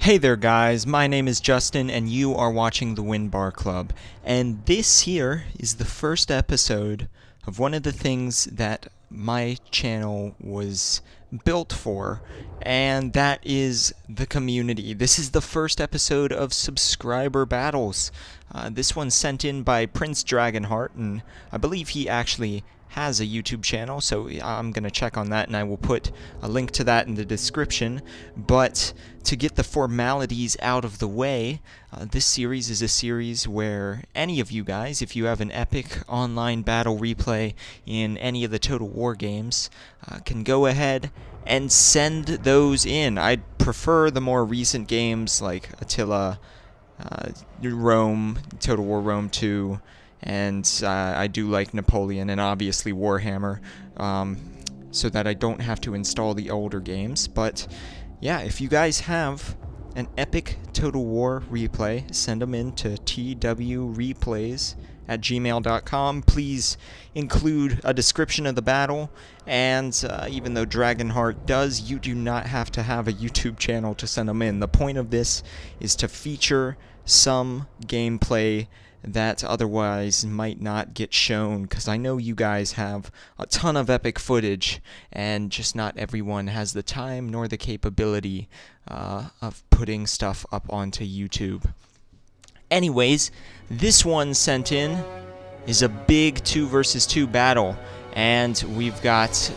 Hey there guys, my name is Justin and you are watching the WinBarClub, and this here is the first episode of one of the things that my channel was built for, and that is the community. This is the first episode of subscriber battles. This one's sent in by Prince Dragonheart, and I believe he actually has a YouTube channel, so I'm going to check on that and I will put a link to that in the description. But to get the formalities out of the way, this series is a series where any of you guys, if you have an epic online battle replay in any of the Total War games, can go ahead and send those in. I'd prefer the more recent games like Attila, Rome, Total War Rome 2, and I do like Napoleon and obviously Warhammer, so that I don't have to install the older games. But yeah, if you guys have an epic Total War replay, send them in to twreplays@gmail.com. Please include a description of the battle, and even though Dragonheart does, you do not have to have a YouTube channel to send them in. The point of this is to feature some gameplay that otherwise might not get shown, because I know you guys have a ton of epic footage, and just not everyone has the time nor the capability of putting stuff up onto YouTube. Anyways, this one sent in is a big 2 versus 2 battle, and we've got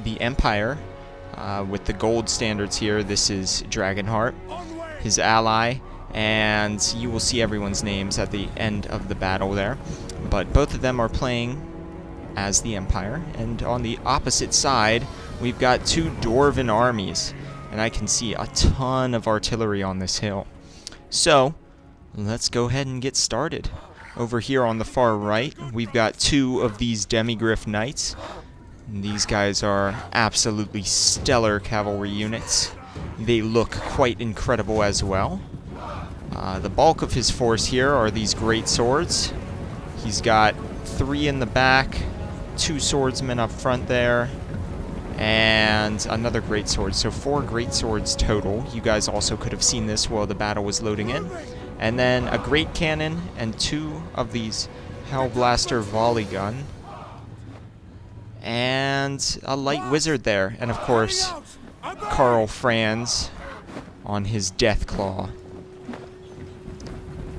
the Empire with the gold standards here. This is Dragonheart, his ally, and you will see everyone's names at the end of the battle there. But both of them are playing as the Empire, and on the opposite side we've got two Dwarven armies, and I can see a ton of artillery on this hill. So let's go ahead and get started. Over here on the far right we've got two of these Demigryph Knights. These guys are absolutely stellar cavalry units. They look quite incredible as well. The bulk of his force here are these great swords. He's got 3 in the back, 2 swordsmen up front there, and another great sword. So 4 great swords total. You guys also could have seen this while the battle was loading in. And then a great cannon and 2 of these Hellblaster volley gun, and a light wizard there, and of course Karl Franz on his death claw.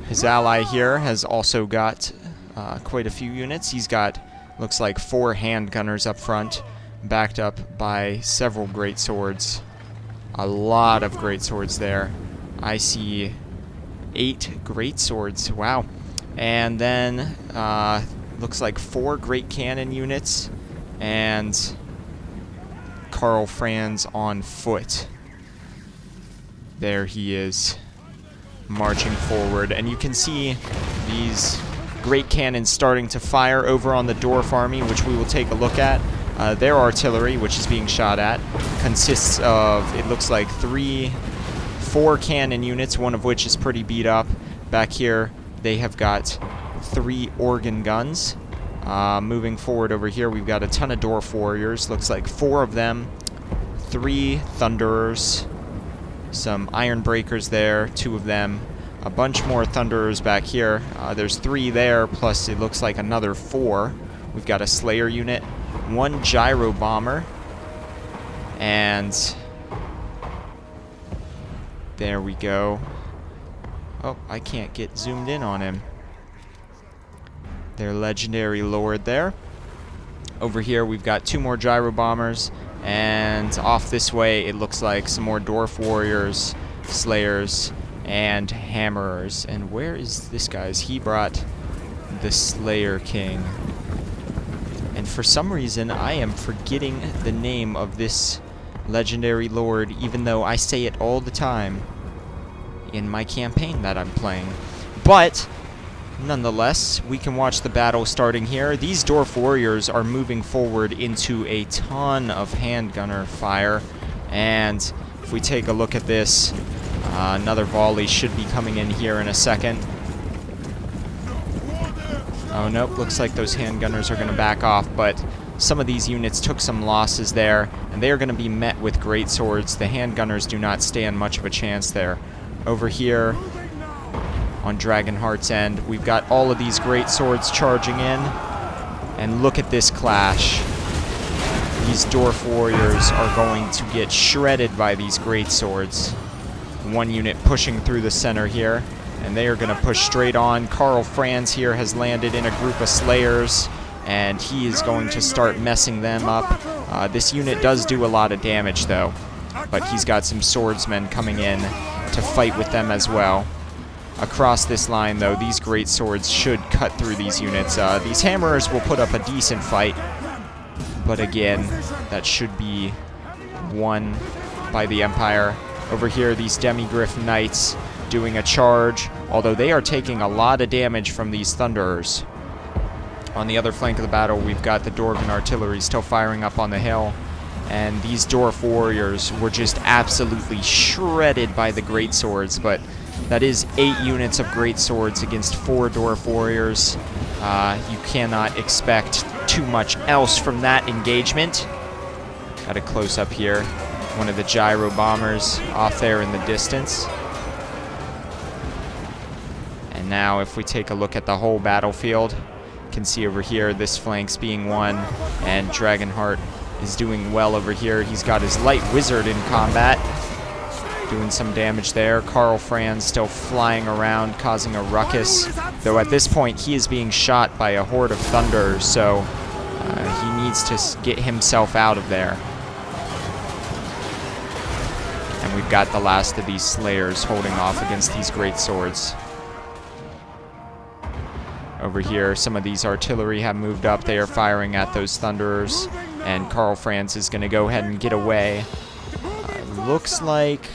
His ally here has also got quite a few units. He's got, looks like 4 handgunners up front, backed up by several great swords. A lot of great swords there. I see 8 great swords. Wow. And then looks like 4 great cannon units, and Karl Franz on foot. There he is, marching forward, and you can see these great cannons starting to fire over on the Dwarf army, which we will take a look at. Their artillery, which is being shot at, consists of, it looks like 4 cannon units, one of which is pretty beat up. Back here they have got 3 organ guns. Moving forward over here we've got a ton of Dwarf warriors, looks like 4 of them, 3 thunderers, some iron breakers there, 2 of them, a bunch more thunderers back here. There's 3 there, plus it looks like another 4. We've got a slayer unit, 1 gyro bomber, and there we go. Oh, I can't get zoomed in on him. Their legendary lord there. Over here we've got 2 more gyro bombers, and off this way it looks like some more Dwarf warriors, slayers, and hammerers. And where is this guy's? He brought the Slayer King. And for some reason I am forgetting the name of this legendary lord, even though I say it all the time in my campaign that I'm playing. But nonetheless, we can watch the battle starting here. These Dwarf warriors are moving forward into a ton of handgunner fire, and if we take a look at this, another volley should be coming in here in a second. Oh nope, looks like those handgunners are going to back off, but some of these units took some losses there, and they are going to be met with great swords. The handgunners do not stand much of a chance there. over here on Dragonheart's end, we've got all of these great swords charging in. And look at this clash. These Dwarf warriors are going to get shredded by these great swords. One unit pushing through the center here, and they are going to push straight on. Karl Franz here has landed in a group of slayers, and he is going to start messing them up. This unit does do a lot of damage though, but he's got some swordsmen coming in to fight with them as well. Across this line though, these great swords should cut through these units. These hammerers will put up a decent fight, but again, that should be won by the Empire. Over here, these Demigryph Knights doing a charge, although they are taking a lot of damage from these Thunderers. On the other flank of the battle, we've got the Dwarven artillery still firing up on the hill, and these Dwarf warriors were just absolutely shredded by the great swords, but that is 8 units of great swords against 4 Dwarf warriors. You cannot expect too much else from that engagement. Got a close-up here. One of the gyro bombers off there in the distance. And now if we take a look at the whole battlefield, you can see over here this flank's being won, and Dragonheart is doing well over here. He's got his light wizard in combat, doing some damage there. Karl Franz still flying around, causing a ruckus, though at this point he is being shot by a horde of Thunderers, so he needs to get himself out of there. And we've got the last of these slayers holding off against these great swords. Over here, some of these artillery have moved up. They are firing at those Thunderers, and Karl Franz is going to go ahead and get away. Looks like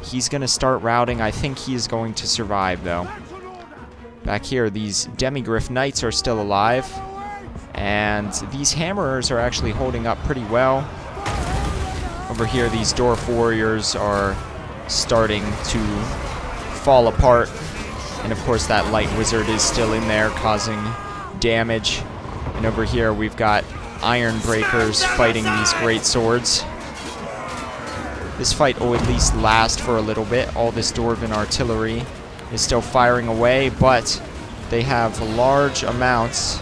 he's going to start routing. I think he is going to survive, though. Back here, these Demigryph Knights are still alive, and these Hammerers are actually holding up pretty well. Over here, these Dwarf warriors are starting to fall apart. And of course, that light wizard is still in there causing damage. And over here, we've got iron breakers fighting these great swords. This fight will at least last for a little bit. All this Dwarven artillery is still firing away, but they have large amounts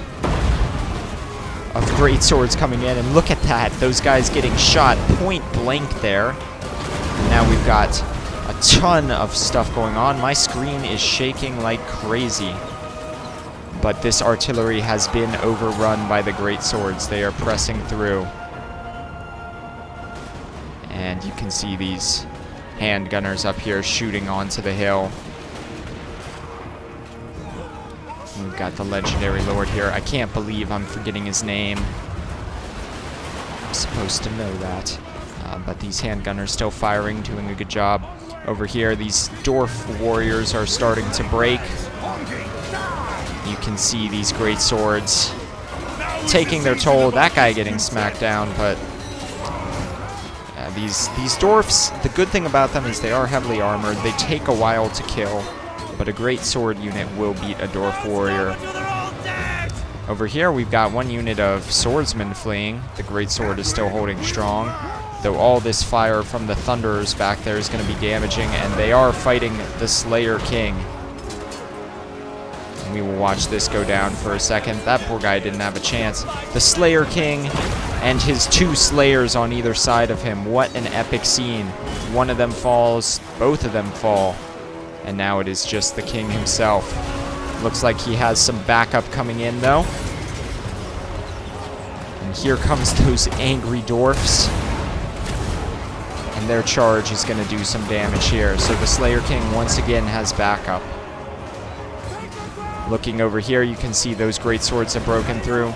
of great swords coming in. And look at that, those guys getting shot point blank there. And now we've got a ton of stuff going on. My screen is shaking like crazy. But this artillery has been overrun by the great swords. They are pressing through. And you can see these handgunners up here shooting onto the hill. We've got the legendary lord here. I can't believe I'm forgetting his name. I'm supposed to know that. But these handgunners still firing, doing a good job. Over here, these Dwarf warriors are starting to break. You can see these great swords taking their toll. That guy getting smacked down, but these Dwarfs, the good thing about them is they are heavily armored. They take a while to kill, but a great sword unit will beat a Dwarf warrior. Over here, we've got one unit of swordsmen fleeing. The great sword is still holding strong, though all this fire from the Thunderers back there is going to be damaging, and they are fighting the Slayer King. And we will watch this go down for a second. That poor guy didn't have a chance. The Slayer King and his 2 Slayers on either side of him. What an epic scene. One of them falls, both of them fall, and now it is just the King himself. Looks like he has some backup coming in, though. And here comes those angry Dwarfs. And their charge is going to do some damage here. So the Slayer King once again has backup. Looking over here, you can see those great swords have broken through.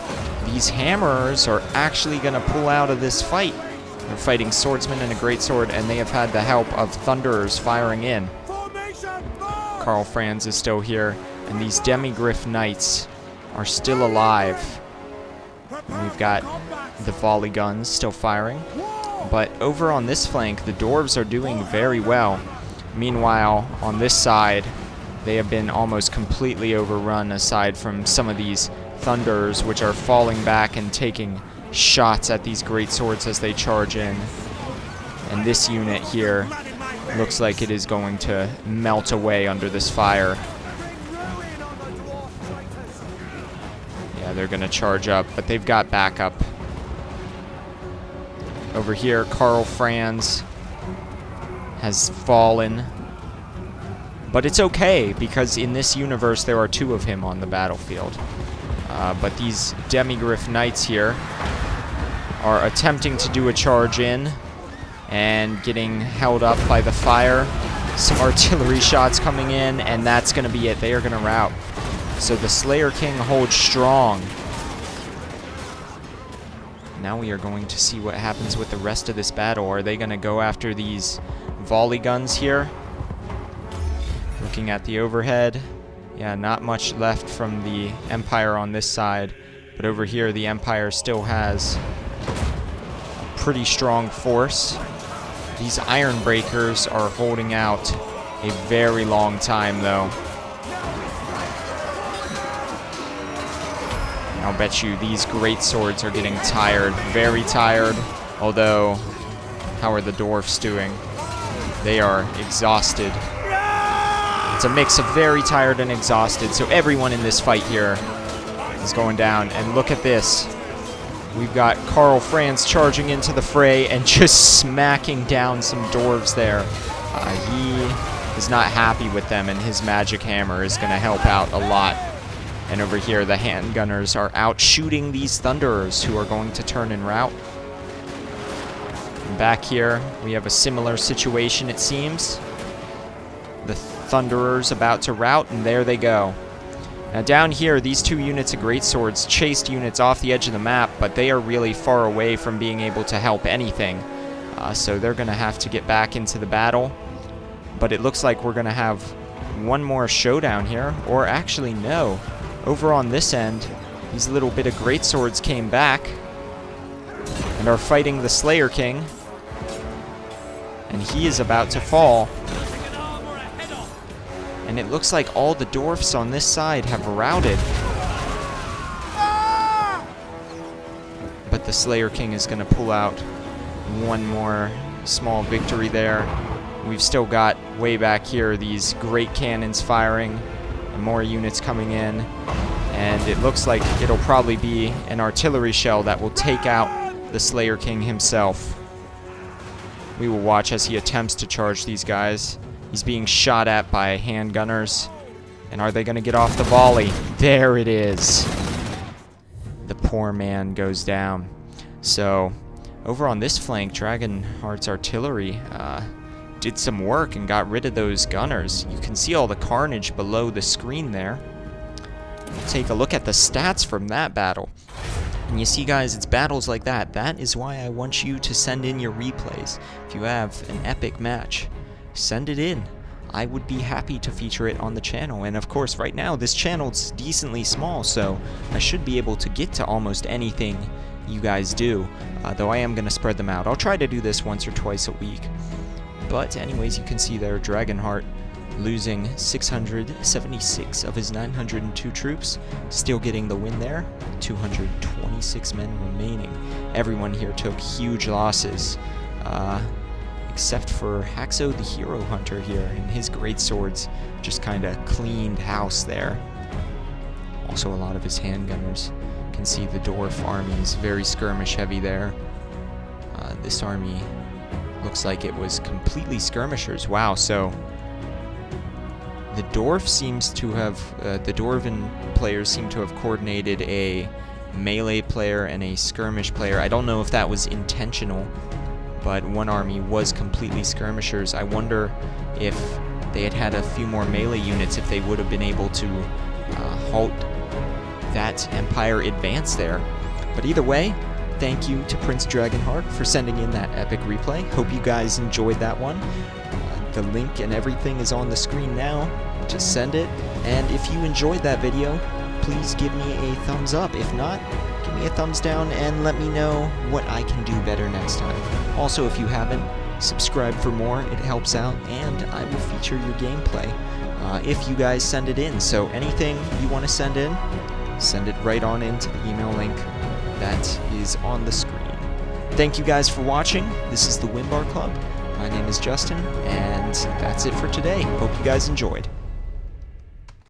These Hammerers are actually going to pull out of this fight. They're fighting swordsmen and a great sword, and they have had the help of Thunderers firing in. Karl Franz is still here, and these Demigryph Knights are still alive. And we've got the volley guns still firing. But over on this flank, the Dwarves are doing very well. Meanwhile, on this side, they have been almost completely overrun, aside from some of these Thunderers, which are falling back and taking shots at these great swords as they charge in. And this unit here, looks like it is going to melt away under this fire. Yeah, they're going to charge up, but they've got backup. Over here, Karl Franz has fallen. But it's okay, because in this universe there are 2 of him on the battlefield. But these Demigryph Knights here are attempting to do a charge in and getting held up by the fire. Some artillery shots coming in, and that's going to be it. They are going to rout. So the Slayer King holds strong. Now we are going to see what happens with the rest of this battle. Are they going to go after these volley guns here? Looking at the overhead, yeah, not much left from the Empire on this side, but over here the Empire still has a pretty strong force. These Iron Breakers are holding out a very long time, though. I'll bet you these great swords are getting tired, very tired, although how are the Dwarfs doing? They are exhausted. It's a mix of very tired and exhausted, so everyone in this fight here is going down. And look at this. We've got Karl Franz charging into the fray and just smacking down some Dwarves there. He is not happy with them, and his magic hammer is going to help out a lot. And over here, the handgunners are out shooting these Thunderers, who are going to turn and rout. And back here, we have a similar situation, it seems. The Thunderers about to rout, and there they go. Now down here, these 2 units of greatswords chased units off the edge of the map, but they are really far away from being able to help anything. So they're going to have to get back into the battle. But it looks like we're going to have one more showdown here. Or actually, no. Over on this end, these little bit of greatswords came back and are fighting the Slayer King. And he is about to fall. And it looks like all the Dwarfs on this side have routed. But the Slayer King is going to pull out one more small victory there. We've still got, way back here, these great cannons firing, and more units coming in. And it looks like it'll probably be an artillery shell that will take out the Slayer King himself. We will watch as he attempts to charge these guys. He's being shot at by handgunners. And are they going to get off the volley? There it is. The poor man goes down. So, over on this flank, Dragonheart's artillery did some work and got rid of those gunners. You can see all the carnage below the screen there. Take a look at the stats from that battle. And you see, guys, it's battles like that. That is why I want you to send in your replays. If you have an epic match, send it in. I would be happy to feature it on the channel. And of course, right now, this channel's decently small, so I should be able to get to almost anything you guys do, though I am going to spread them out. I'll try to do this once or twice a week. But anyways, you can see there, Dragonheart losing 676 of his 902 troops, still getting the win there. 226 men remaining. Everyone here took huge losses, except for Haxo the Hero Hunter here, and his great swords just kind of cleaned house there. Also a lot of his handgunners. You can see the Dwarf army is very skirmish heavy there. This army looks like it was completely skirmishers. Wow, so the Dwarf seems to have, the Dwarven players seem to have coordinated a melee player and a skirmish player. I don't know if that was intentional, but one army was completely skirmishers. I wonder if they had had a few more melee units, if they would have been able to halt that Empire advance there. But either way, thank you to Prince Dragonheart for sending in that epic replay. Hope you guys enjoyed that one. The link and everything is on the screen now. Just send it. And if you enjoyed that video, please give me a thumbs up. If not, give me a thumbs down and let me know what I can do better next time. Also, if you haven't, subscribe for more. It helps out, and I will feature your gameplay if you guys send it in. So anything you want to send in, send it right on into the email link that is on the screen. Thank you guys for watching. This is the WinBarClub, My name is Justin, and that's it for today. Hope you guys enjoyed.